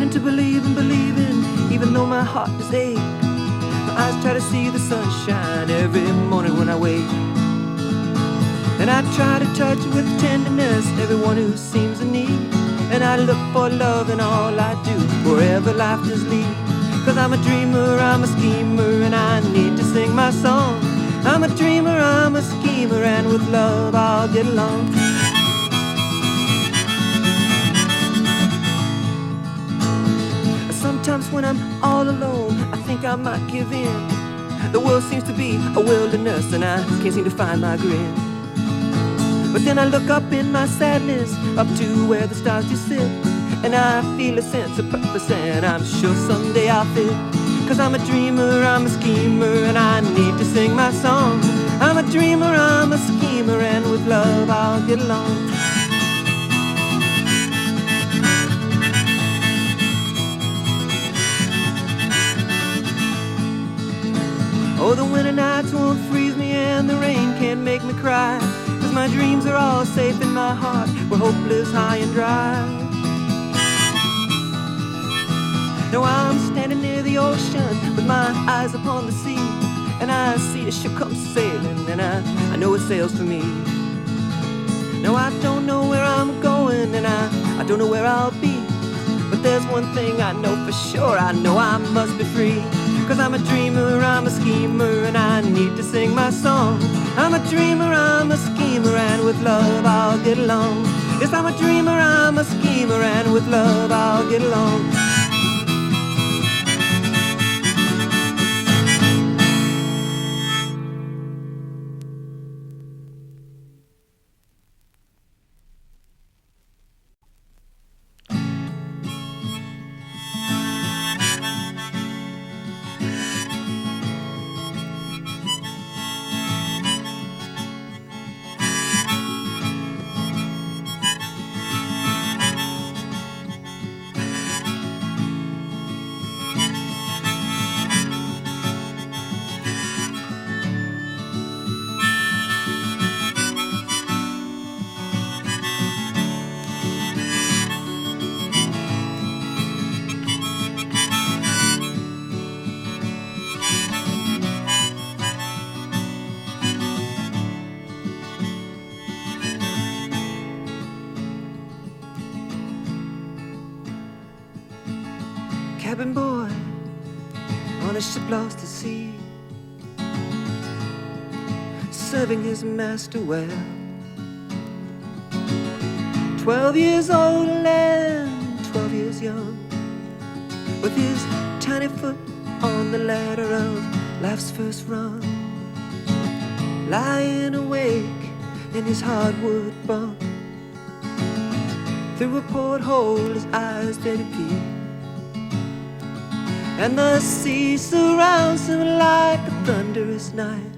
learning to believe and believing, even though my heart is ache. My eyes try to see the sunshine every morning when I wake. And I try to touch with tenderness everyone who seems in need. And I look for love in all I do, wherever life does lead. 'Cause I'm a dreamer, I'm a schemer, and I need to sing my song. I'm a dreamer, I'm a schemer, and with love I'll get along. Sometimes when I'm all alone, I think I might give in. The world seems to be a wilderness, and I can't seem to find my grin. But then I look up in my sadness, up to where the stars do sit, and I feel a sense of purpose, and I'm sure someday I'll fit. 'Cause I'm a dreamer, I'm a schemer, and I need to sing my song. I'm a dreamer, I'm a schemer, and with love I'll get along. Oh, the winter nights won't freeze me, and the rain can't make me cry. 'Cause my dreams are all safe in my heart, where hope lives high and dry. Now I'm standing near the ocean, with my eyes upon the sea, and I see a ship come sailing, and I know it sails for me. Now I don't know where I'm going, and I don't know where I'll be, but there's one thing I know for sure, I know I must be free. 'Cause I'm a dreamer, I'm a schemer, and I need to sing my song. I'm a dreamer, I'm a schemer, and with love I'll get along. Yes, I'm a dreamer, I'm a schemer, and with love I'll get along. Cabin boy on a ship lost at sea, serving his master well. 12 years old and 12 years young, with his tiny foot on the ladder of life's first rung, lying awake in his hardwood bunk. Through a porthole his eyes steady peep, and the sea surrounds him like a thunderous night,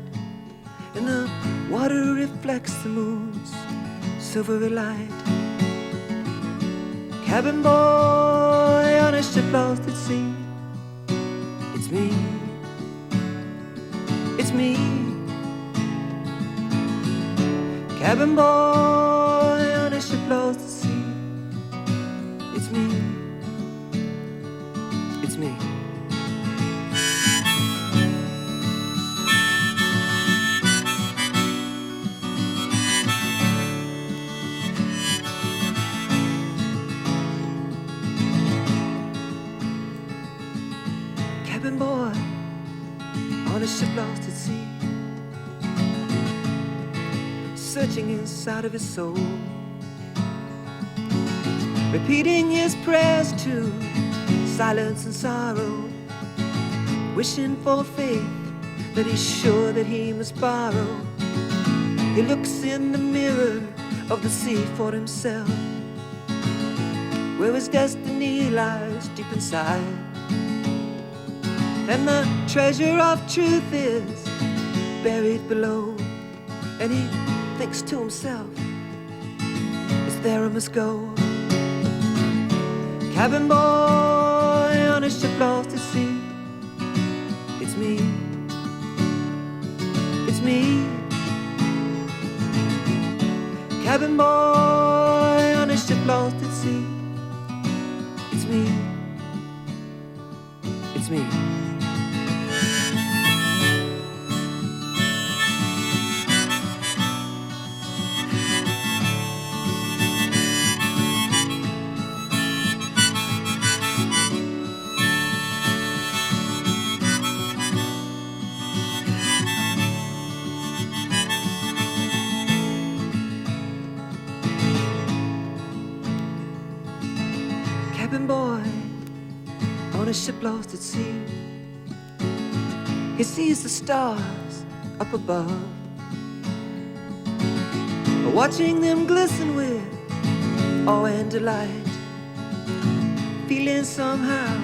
and the water reflects the moon's silvery light. Cabin boy on a ship lost at sea, it's me, it's me. Cabin boy on a ship lost at sea, it's me, it's me. Cabin boy on a ship lost at sea, searching inside of his soul, repeating his prayers to silence and sorrow, wishing for faith that he's sure that he must borrow. He looks in the mirror of the sea for himself, where his destiny lies deep inside, and the treasure of truth is buried below. And he thinks to himself, it's there I must go. Cabin boy on a ship lost at sea, it's me, it's me. Cabin boy on a ship lost at sea, it's me, it's me. Cabin boy on a ship lost at sea. He sees the stars up above, watching them glisten with awe and delight, feeling somehow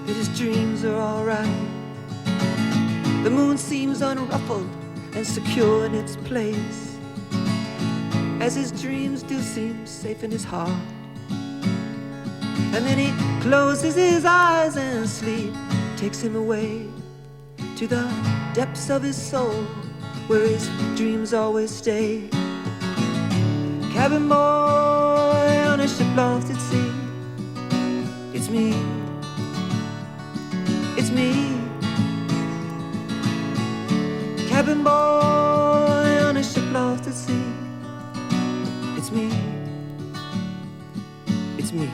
that his dreams are alright. The moon seems unruffled and secure in its place, as his dreams do seem safe in his heart. And then he closes his eyes and sleep takes him away to the depths of his soul, where his dreams always stay. Cabin boy on a ship lost at sea. It's me. It's me. Cabin boy on a ship lost at sea. It's me. It's me.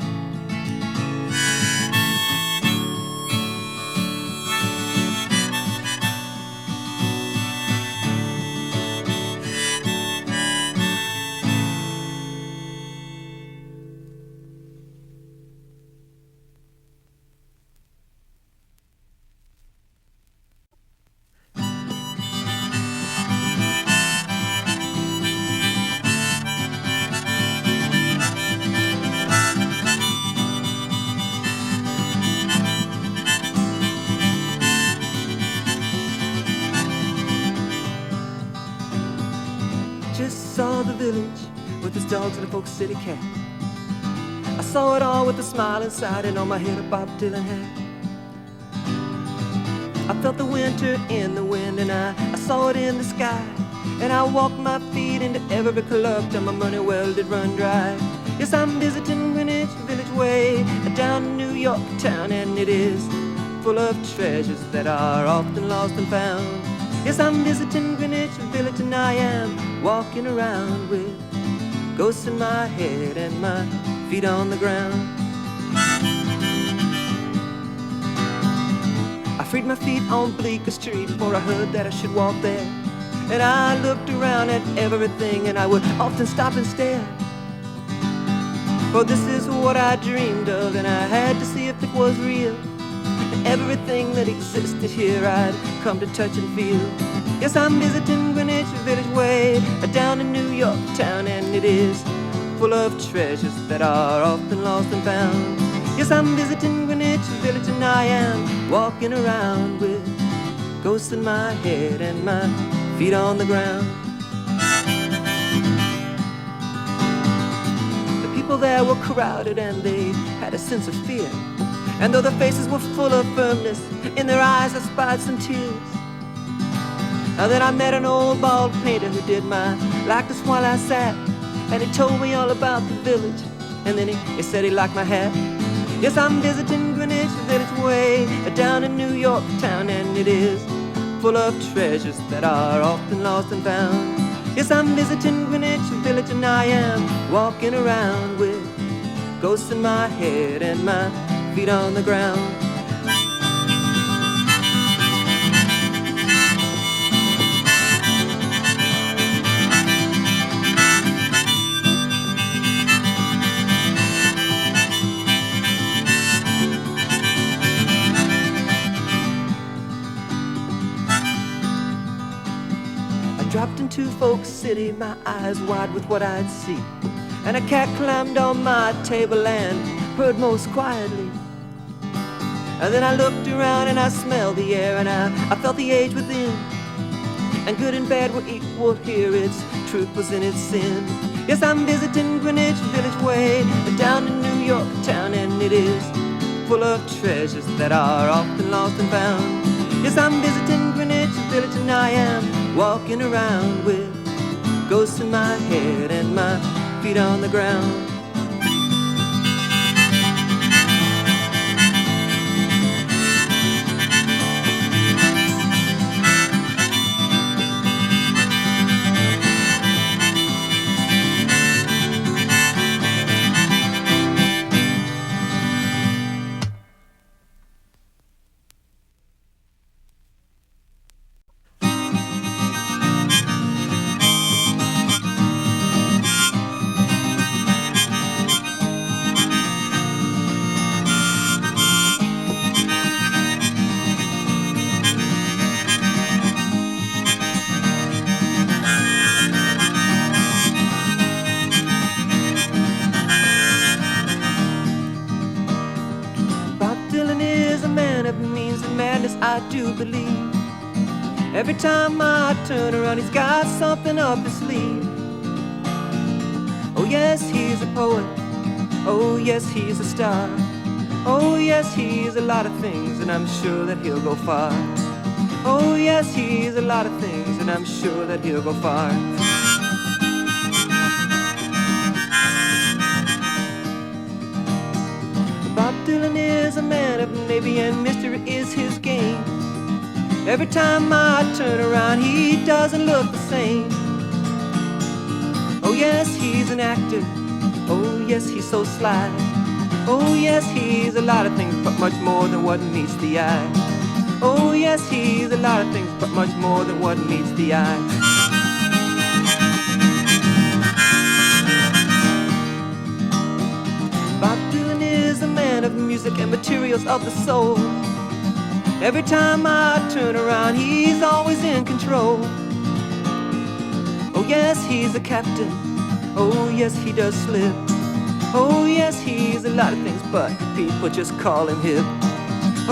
Just saw the village with its dogs and a folk city cat. I saw it all with a smile inside, and on my head a Bob Dylan hat. I felt the winter in the wind, and I saw it in the sky. And I walked my feet into every club till my money well did run dry. Yes, I'm visiting Greenwich Village Way, down in New York town, and it is full of treasures that are often lost and found. Yes, I'm visiting Greenwich Village, and I am walking around with ghosts in my head and my feet on the ground. I freed my feet on Bleecker Street, for I heard that I should walk there. And I looked around at everything, and I would often stop and stare. For this is what I dreamed of, and I had to see if it was real. Everything that existed here I'd come to touch and feel. Yes, I'm visiting Greenwich Village Way, down in New York town, and it is full of treasures that are often lost and found. Yes, I'm visiting Greenwich Village, and I am walking around with ghosts in my head and my feet on the ground. The people there were crowded, and they had a sense of fear. And though their faces were full of firmness, in their eyes I spied some tears. Now then I met an old bald painter who did my likeness while I sat, and he told me all about the village, and then he said he liked my hat. Yes, I'm visiting Greenwich Village Way, down in New York town, and it is full of treasures that are often lost and found. Yes, I'm visiting Greenwich Village, and I am walking around with ghosts in my head and my feet on the ground. I dropped into Folk City, my eyes wide with what I'd see, and a cat climbed on my table and purred most quietly. And then I looked around and I smelled the air, and I felt the age within. And good and bad were equal here, its truth was in its sin. Yes, I'm visiting Greenwich Village Way, down in New York town, and it is full of treasures that are often lost and found. Yes, I'm visiting Greenwich Village, and I am walking around with ghosts in my head and my feet on the ground. I do believe. Every time I turn around, he's got something up his sleeve. Oh yes, he's a poet. Oh yes, he's a star. Oh yes, he's a lot of things, and I'm sure that he'll go far. Oh yes, he's a lot of things, and I'm sure that he'll go far. Bob Dylan is a man of Navy, and mystery is his game. Every time I turn around, he doesn't look the same. Oh yes, he's an actor. Oh yes, he's so sly. Oh yes, he's a lot of things, but much more than what meets the eye. Oh yes, he's a lot of things, but much more than what meets the eye. Bob Dylan is a man of music and materials of the soul. Every time I turn around, he's always in control. Oh yes, he's a captain. Oh yes, he does slip. Oh yes, he's a lot of things, but people just call him hip.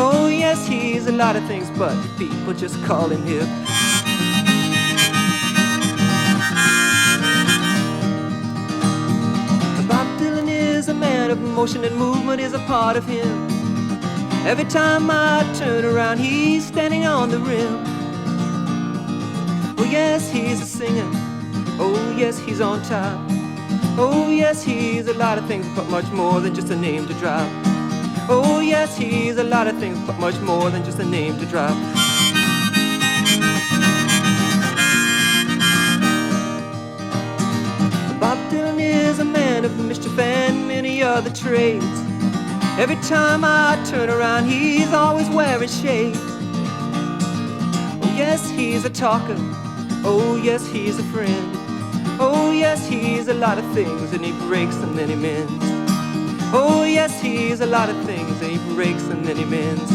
Oh yes, he's a lot of things, but people just call him hip. Bob Dylan is a man of motion, and movement is a part of him. Every time I turn around, he's standing on the rim. Oh yes, he's a singer. Oh yes, he's on top. Oh yes, he's a lot of things, but much more than just a name to drop. Oh yes, he's a lot of things, but much more than just a name to drop. Bob Dylan is a man of mischief and many other trades. Every time I turn around, he's always wearing shades. Oh yes, he's a talker. Oh yes, he's a friend. Oh yes, he's a lot of things, and he breaks and then he mends. Oh yes, he's a lot of things, and he breaks and then he mends.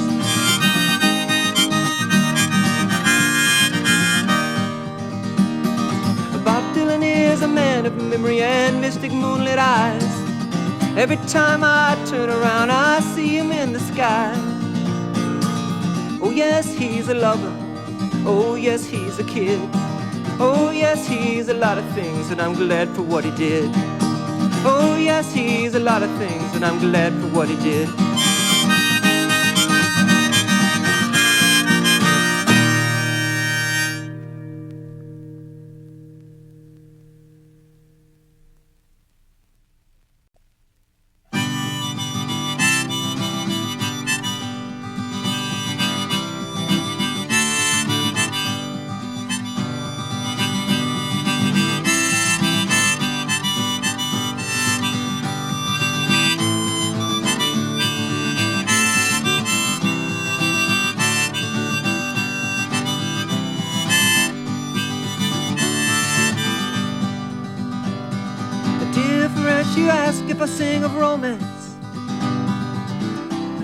Bob Dylan is a man of memory and mystic moonlit eyes. Every time I turn around, I see him in the sky. Oh yes, he's a lover. Oh yes, he's a kid. Oh yes, he's a lot of things, and I'm glad for what he did. Oh yes, he's a lot of things, and I'm glad for what he did. Deerfrance, you ask if I sing of romance,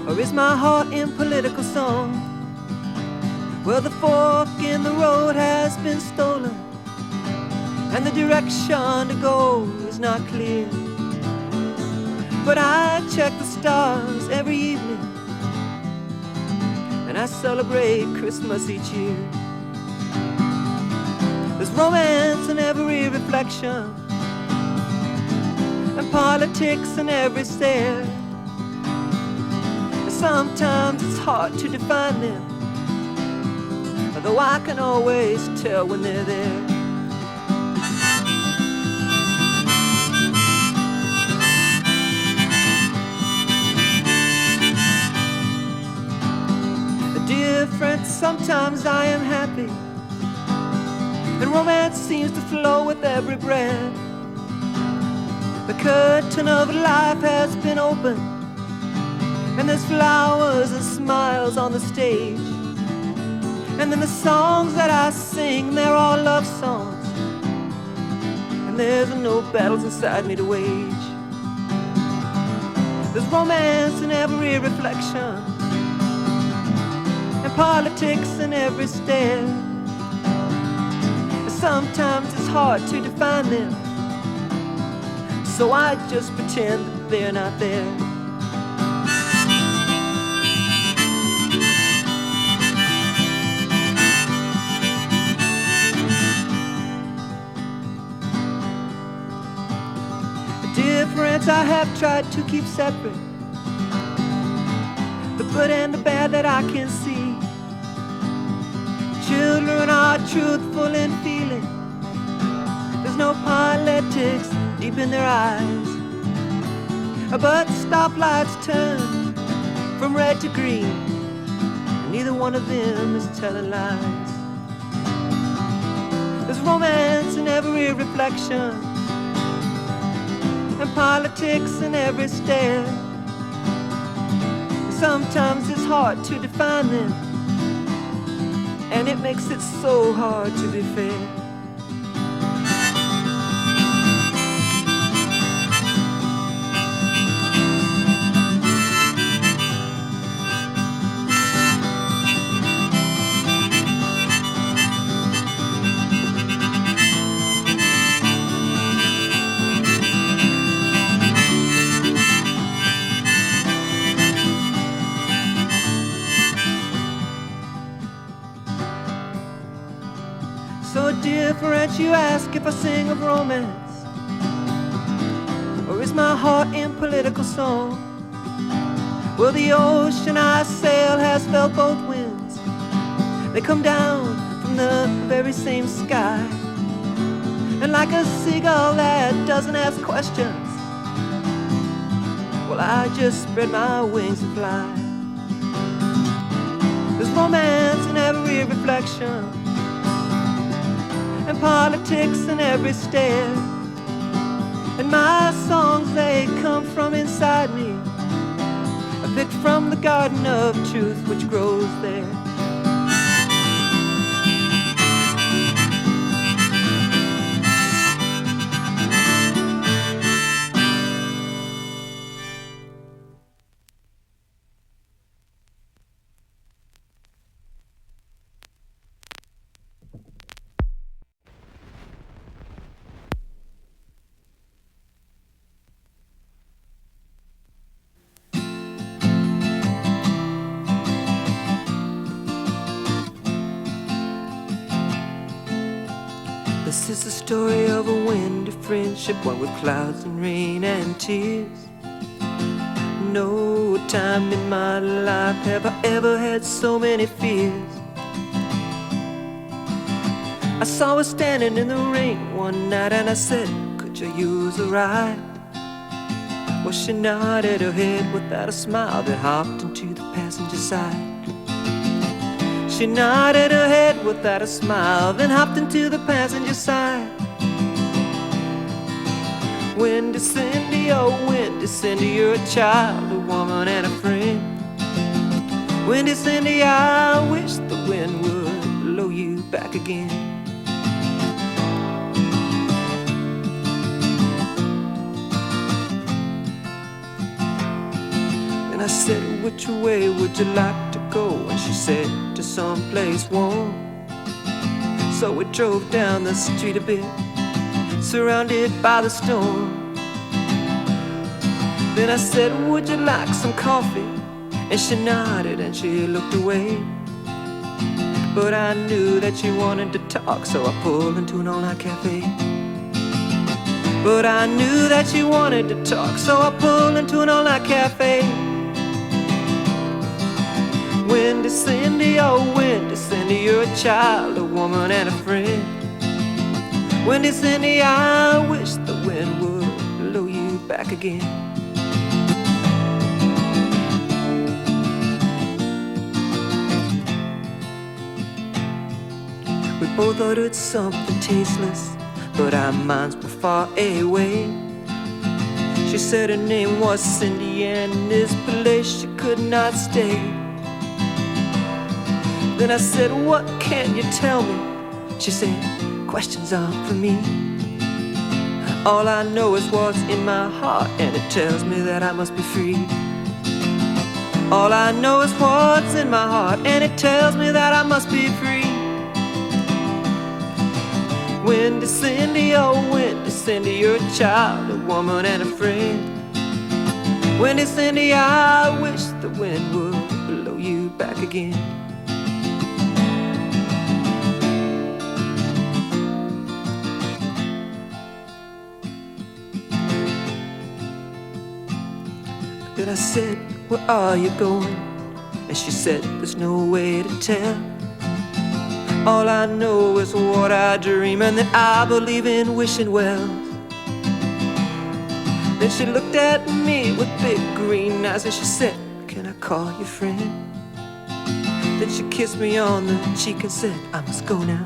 or is my heart in political song? Well, the fork in the road has been stolen, and the direction to go is not clear. But I check the stars every evening, and I celebrate Christmas each year. There's romance in every reflection, and politics in every stare. And sometimes it's hard to define them, though I can always tell when they're there. Dear friends, sometimes I am happy, and romance seems to flow with every breath. The curtain of life has been opened, and there's flowers and smiles on the stage. And then the songs that I sing, they're all love songs, and there's no battles inside me to wage. There's romance in every reflection, and politics in every stare. Sometimes it's hard to define them, so I just pretend that they're not there. Deerfrance I have tried to keep separate, the good and the bad that I can see. Children are truthful in feeling, there's no politics deep in their eyes. But stoplights turn from red to green, and neither one of them is telling lies. There's romance in every reflection, and politics in every stare. Sometimes it's hard to define them, and it makes it so hard to be fair. So Deerfrance, you ask if I sing of romance, or is my heart in political song? Well, the ocean I sail has felt both winds. They come down from the very same sky, and like a seagull that doesn't ask questions, well, I just spread my wings and fly. There's romance in every reflection, and politics in every stare. And my songs, they come from inside me, picked from the garden of truth which grows there. This is the story of a windy friendship, one with clouds and rain and tears. No time in my life have I ever had so many fears. I saw her standing in the rain one night and I said, could you use a ride? Well, she nodded her head without a smile, then hopped into the passenger side. She nodded her head without a smile, then hopped into the passenger side. Windy Cindy, oh Windy Cindy, you're a child, a woman and a friend. Windy Cindy, I wish the wind would blow you back again. And I said, which way would you like to go? And she said, to someplace warm. So we drove down the street a bit, surrounded by the storm. Then I said, would you like some coffee? And she nodded and she looked away. But I knew that she wanted to talk, so I pulled into an all-night cafe. But I knew that she wanted to talk, so I pulled into an all-night cafe. Windy Cindy, oh Windy Cindy, you're a child, a woman and a friend. Windy Cindy, I wish the wind would blow you back again. We both ordered something tasteless, but our minds were far away. She said her name was Cindy, and in this place she could not stay. Then I said, what can you tell me? She said, questions aren't for me. All I know is what's in my heart, and it tells me that I must be free. All I know is what's in my heart, and it tells me that I must be free. Windy Cindy, oh Windy Cindy, you're a child, a woman and a friend. Windy Cindy, I wish the wind would blow you back again. And I said, where are you going? And she said, there's no way to tell. All I know is what I dream, and that I believe in wishing wells. Then she looked at me with big green eyes and she said, can I call you friend? Then she kissed me on the cheek and said, I must go now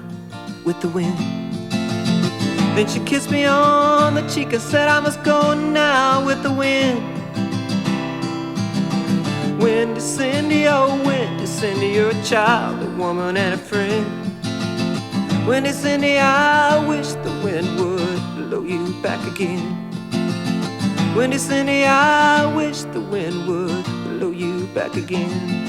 with the wind. Then she kissed me on the cheek and said, I must go now with the wind. Windy Cindy, oh Windy Cindy, you're a child, a woman and a friend. Windy Cindy, I wish the wind would blow you back again. Windy Cindy, I wish the wind would blow you back again.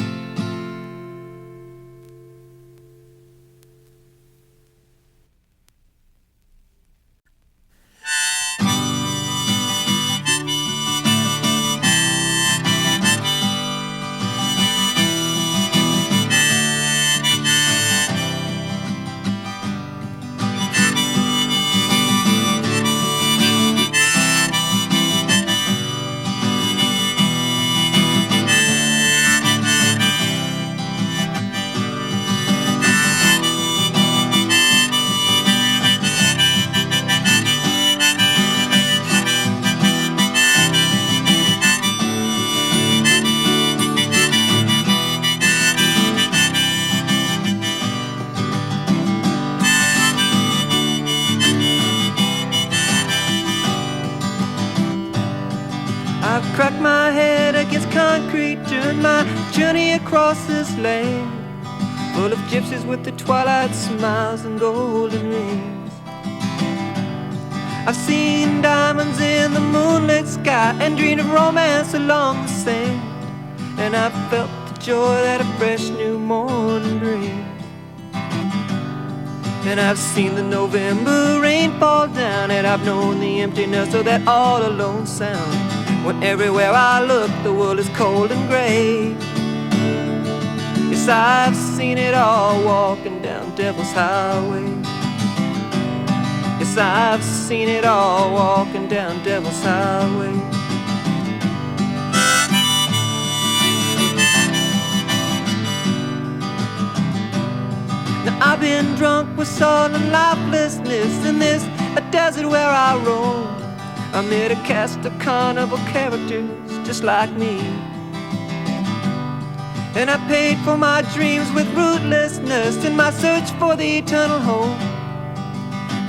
I've cracked my head against concrete during my journey across this land, full of gypsies with the twilight smiles and golden rings. I've seen diamonds in the moonlit sky and dreamed of romance along the sand, and I've felt the joy that a fresh new morning brings. And I've seen the November rain fall down, and I've known the emptiness of that all alone sound, when everywhere I look the world is cold and grey. Yes, I've seen it all walking down Devil's Highway. Yes, I've seen it all walking down Devil's Highway. Now I've been drunk with salt and lifelessness in this a desert where I roam. Amid a cast of carnival characters just like me, and I paid for my dreams with rootlessness in my search for the eternal home,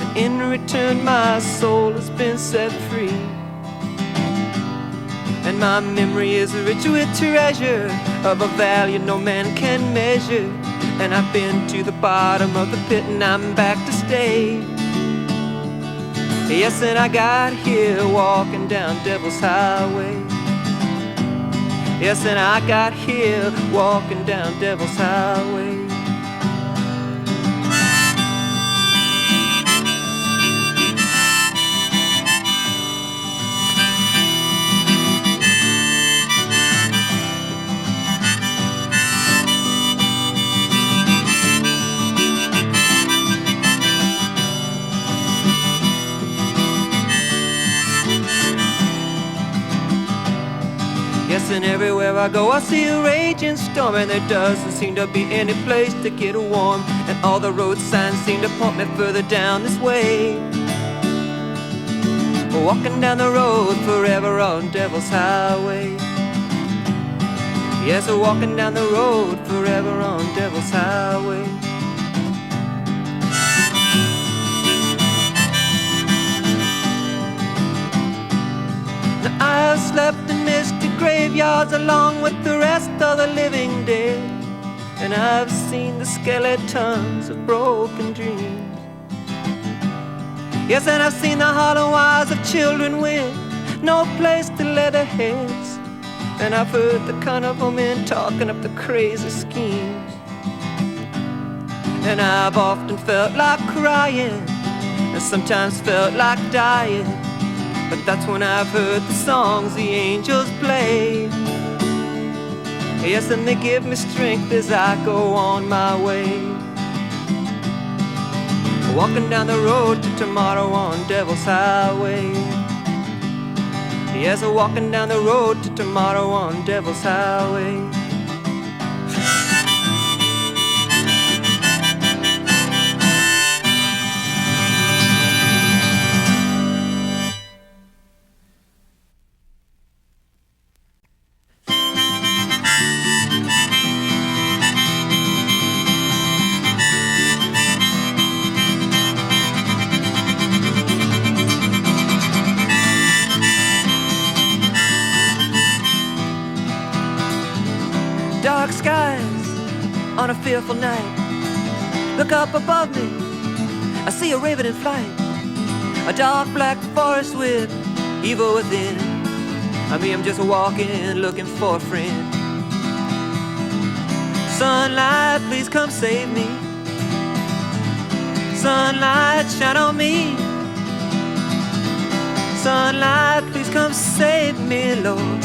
and in return my soul has been set free. And my memory is rich with treasure of a value no man can measure, and I've been to the bottom of the pit and I'm back to stay. Yes, and I got here walking down Devil's Highway. Yes, and I got here walking down Devil's Highway. Yes, and everywhere I go I see a raging storm, and there doesn't seem to be any place to get warm, and all the road signs seem to point me further down this way. Walking down the road forever on Devil's Highway. Yes, walking down the road forever on Devil's Highway. Now I've slept in misty graveyards along with the rest of the living dead, and I've seen the skeletons of broken dreams. Yes, and I've seen the hollow eyes of children with no place to lay their heads, and I've heard the carnival men talking up the crazy schemes. And I've often felt like crying, and sometimes felt like dying, but that's when I've heard the songs the angels play. Yes, and they give me strength as I go on my way. Walking down the road to tomorrow on Devil's Highway. Yes, walking down the road to tomorrow on Devil's Highway. Dark skies on a fearful night. Look up above me, I see a raven in flight. A dark black forest with evil within. I'm just walking, looking for a friend. Sunlight, please come save me. Sunlight, shine on me. Sunlight, please come save me, Lord.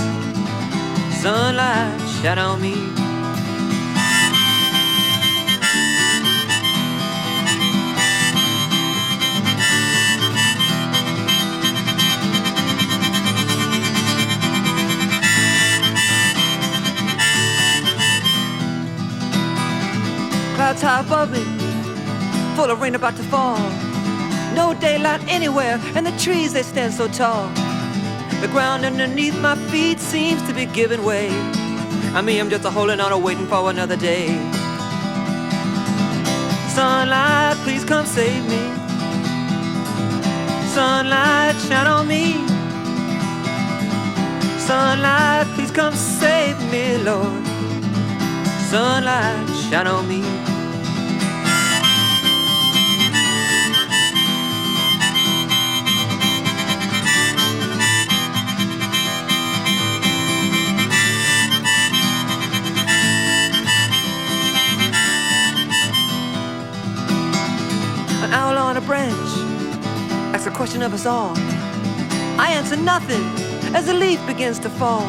Sunlight, shine on me. Clouds high above me, full of rain about to fall. No daylight anywhere, and the trees, they stand so tall. The ground underneath my feet seems to be giving way. I'm just holding on, waiting for another day. Sunlight, please come save me. Sunlight, shine on me. Sunlight, please come save me, Lord. Sunlight, shine on me. An owl on a branch asks a question of us all. I answer nothing as the leaf begins to fall.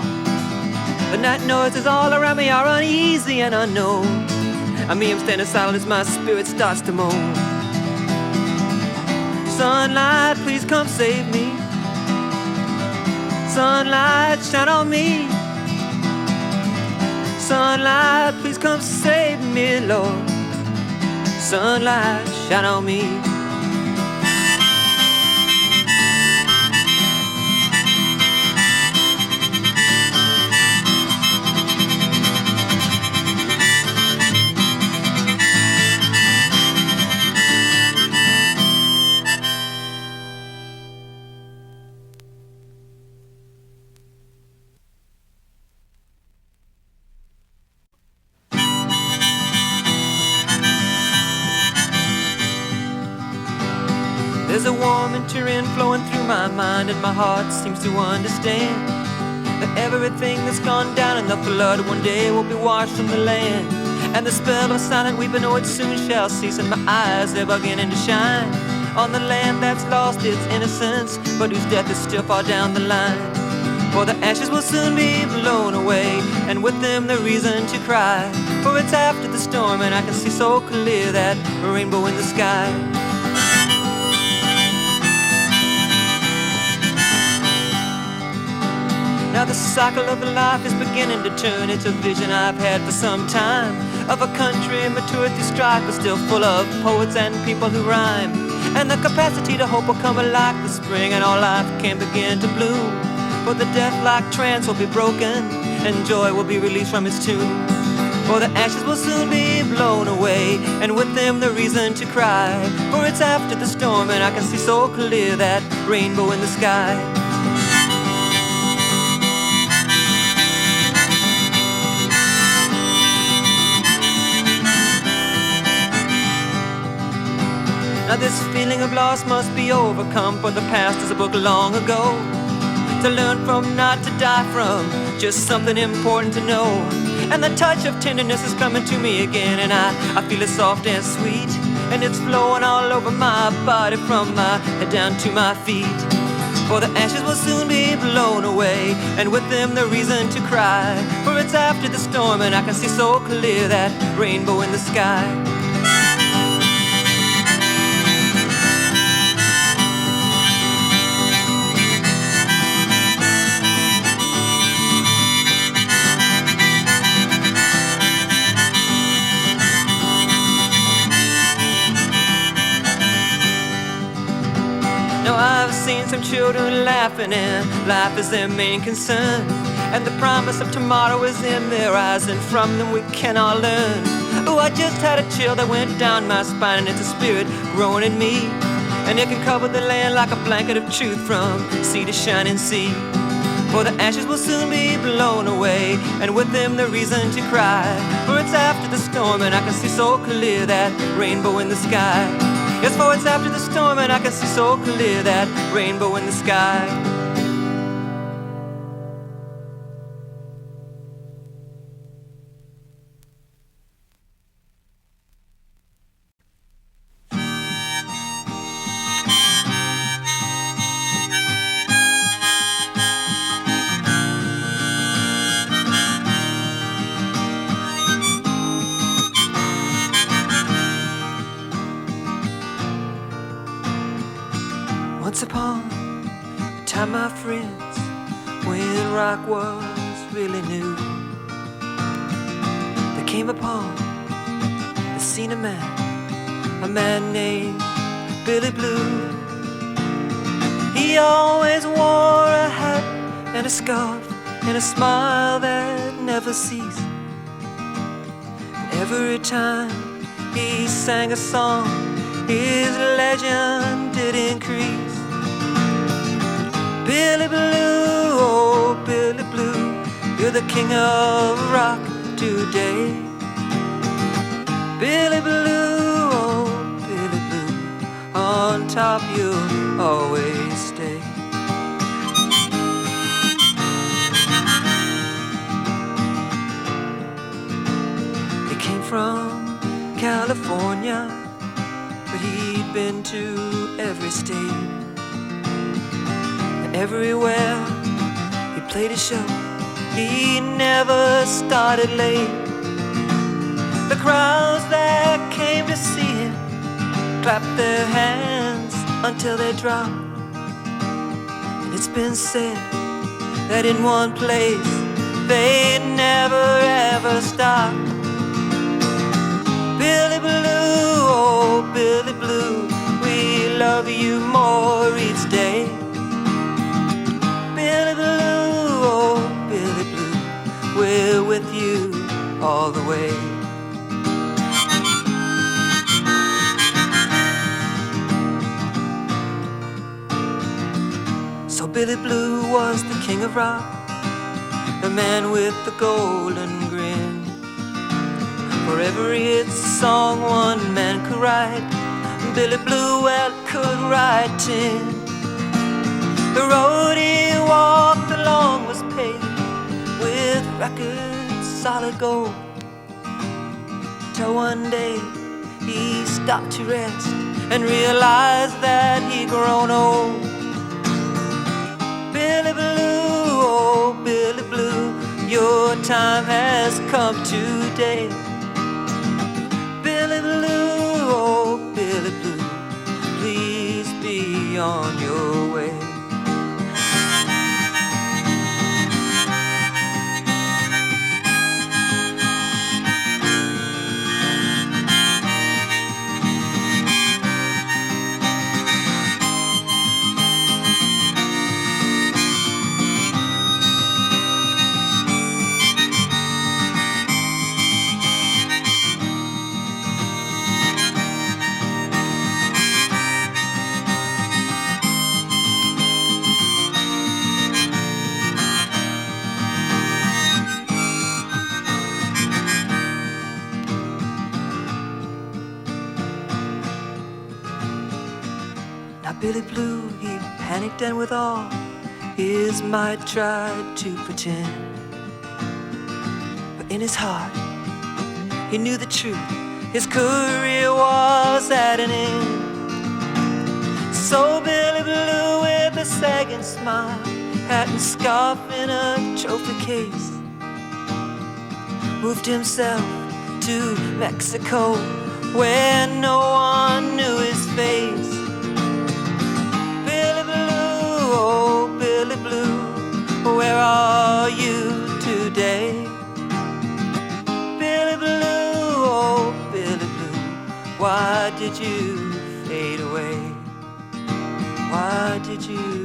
The night noises all around me are uneasy and unknown. I'm standing silent as my spirit starts to moan. Sunlight, please come save me. Sunlight, shine on me. Sunlight, please come save me, Lord. Sunlight, shine on me. There's a warm winter wind flowing through my mind, and my heart seems to understand that everything that's gone down in the flood one day will be washed from the land. And the spell of silent weeping, oh, it soon shall cease, and my eyes, they're beginning to shine on the land that's lost its innocence, but whose death is still far down the line. For the ashes will soon be blown away, and with them the reason to cry. For it's after the storm, and I can see so clear that rainbow in the sky. Now the cycle of life is beginning to turn. It's a vision I've had for some time, of a country matured through strife, but still full of poets and people who rhyme. And the capacity to hope will come like the spring, and all life can begin to bloom. For the death-like trance will be broken, and joy will be released from its tomb. For the ashes will soon be blown away, and with them the reason to cry. For it's after the storm, and I can see so clear that rainbow in the sky. Now this feeling of loss must be overcome, for the past is a book long ago. To learn from, not to die from, just something important to know. And the touch of tenderness is coming to me again, and I feel it soft and sweet, and it's flowing all over my body from my head down to my feet. For the ashes will soon be blown away, and with them the reason to cry. For it's after the storm, and I can see so clear that rainbow in the sky. children laughing and life is their main concern. And the promise of tomorrow is in their eyes, and from them we can all learn. Oh, I just had a chill that went down my spine, and it's a spirit growing in me, and it can cover the land like a blanket of truth from sea to shining sea. For the ashes will soon be blown away, and with them the reason to cry. For it's after the storm, and I can see so clear that rainbow in the sky. Yes, for it's after the storm, and I can see so clear that rainbow in the sky. Once upon a time, my friends, when rock was really new, there came upon the scene a man named Billy Blue. He always wore a hat and a scarf and a smile that never ceased. And every time he sang a song, his legend did increase. Billy Blue, oh Billy Blue, you're the king of rock today. Billy Blue, oh Billy Blue, on top you'll always stay. He came from California, but he'd been to every state. Everywhere he played a show, he never started late. The crowds that came to see him clapped their hands until they dropped. And it's been said that in one place they never ever stop. Billy Blue, oh Billy Blue, we love you more each day. Billy Blue, oh Billy Blue, we're with you all the way. So Billy Blue was the king of rock, the man with the golden grin. For every hit song one man could write, Billy Blue, well, could write 10. The road he walked along was paved with records, solid gold. Till one day he stopped to rest and realized that he'd grown old. Billy Blue, oh Billy Blue, your time has come today. Billy Blue, oh Billy Blue, please be on your way. Billy Blue, he panicked and with all his might tried to pretend. But in his heart, he knew the truth, his career was at an end. So Billy Blue, with a sagging smile, hat and scarf in a trophy case, moved himself to Mexico, where no one knew his face. Oh, Billy Blue, where are you today? Billy Blue, oh, Billy Blue, why did you fade away? Why did you